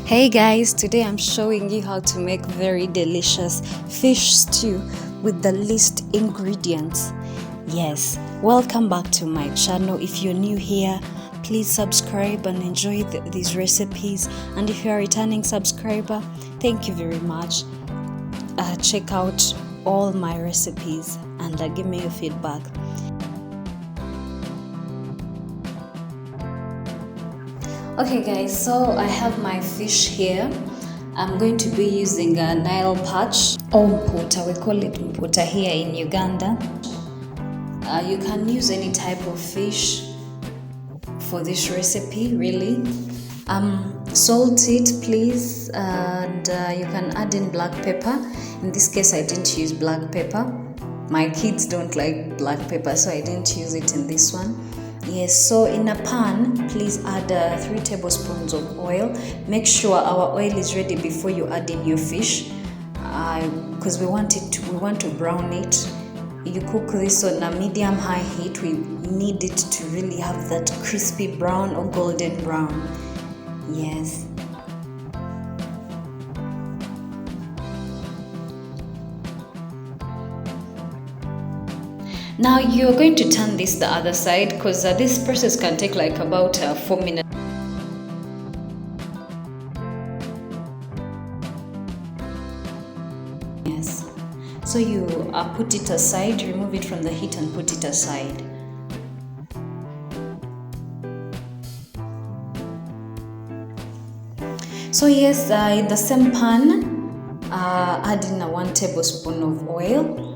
Hey guys, today I'm showing you how to make very delicious fish stew with the least ingredients. Yes, welcome back to my channel. If you're new here, please subscribe and enjoy these recipes. And if you're a returning subscriber, thank you very much. Check out all my recipes and give me your feedback. Okay guys, so I have my fish here. I'm going to be using a Nile perch or mputa. We call it mputa here in Uganda. You can use any type of fish for this recipe, really. Salt it please, and you can add in black pepper. In this case I didn't use black pepper. My kids don't like black pepper, so I didn't use it in this one. Yes, so in a pan, please add 3 tablespoons of oil. Make sure our oil is ready before you add in your fish, because we want to brown it. You cook this on a medium-high heat. We need it to really have that crispy brown or golden brown. Yes. Now you're going to turn this the other side, because this process can take like about 4 minutes. Yes. So you put it aside, remove it from the heat and put it aside. So yes, in the same pan, add in 1 tablespoon of oil.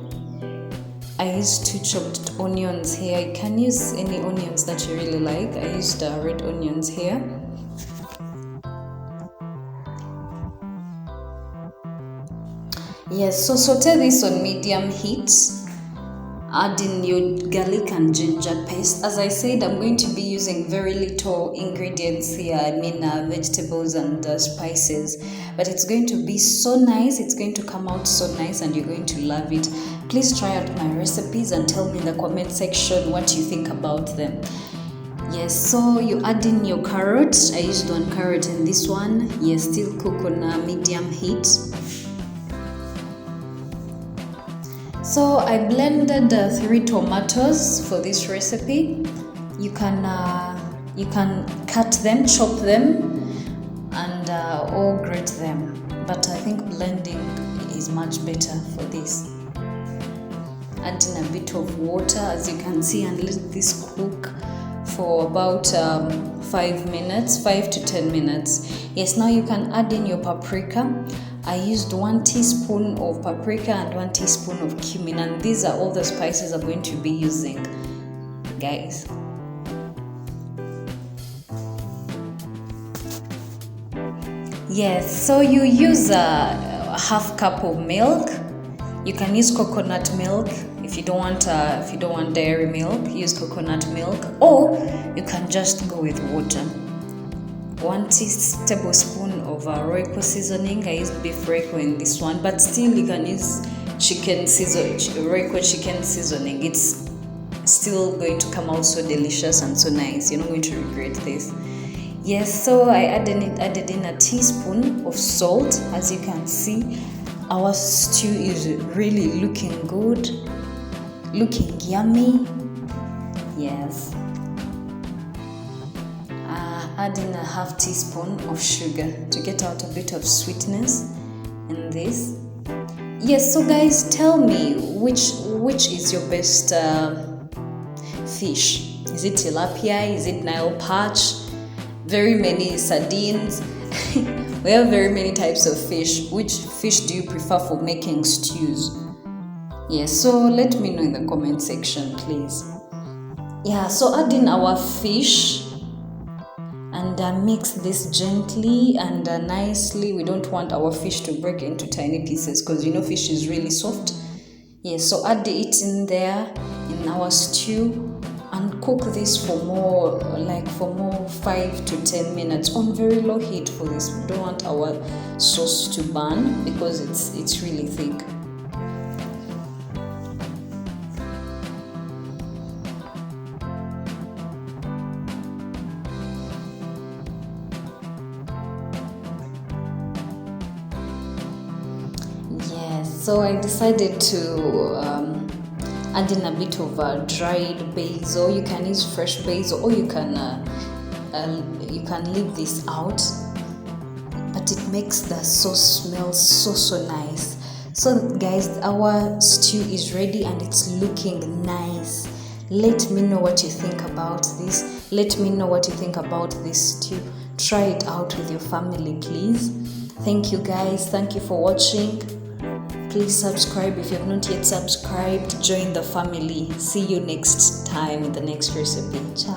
I used 2 chopped onions here. You can use any onions that you really like. I used red onions here. Yes, so saute this on medium heat. Add in your garlic and ginger paste. As I said, I'm going to be using very little ingredients here. I mean vegetables and spices. But it's going to be so nice. It's going to come out so nice and you're going to love it. Please try out my recipes and tell me in the comment section what you think about them. Yes, so you add in your carrot. I used 1 carrot in this one. Yes, still cook on a medium heat. So I blended 3 tomatoes for this recipe. You can cut them, chop them, and or grate them. But I think blending is much better for this. Add in a bit of water, as you can see, and let this cook for about 5 to 10 minutes. Yes, now you can add in your paprika. I used 1 teaspoon of paprika and 1 teaspoon of cumin, and these are all the spices I'm going to be using, guys. Yes, so you use a half cup of milk. You can use coconut milk. If you don't want dairy milk, use coconut milk, or you can just go with water. 1 tablespoon of Royco seasoning. I used beef Royco in this one, but still you can use Royco chicken seasoning. It's still going to come out so delicious and so nice. You're not going to regret this. Yes, so I added in a teaspoon of salt. As you can see, our stew is really looking good, looking yummy. Yes. Add in a half teaspoon of sugar to get out a bit of sweetness in this. Yes, so guys, tell me which is your best fish. Is it tilapia? Is it Nile perch? Very many sardines. We have very many types of fish. Which fish do you prefer for making stews? Yes, so let me know in the comment section, please. Yeah, so add in our fish and mix this gently and nicely. We don't want our fish to break into tiny pieces, because you know fish is really soft. Yes, so add it in there in our stew and cook this for more 5 to 10 minutes on very low heat for this. We don't want our sauce to burn because it's really thick. So I decided to add in a bit of dried basil. You can use fresh basil, or you can leave this out, but it makes the sauce smell so nice. So guys, our stew is ready and it's looking nice. Let me know what you think about this. Let me know what you think about this stew. Try it out with your family, please. Thank you guys. Thank you for watching. Please subscribe if you have not yet subscribed. Join the family. See you next time with the next recipe. Ciao.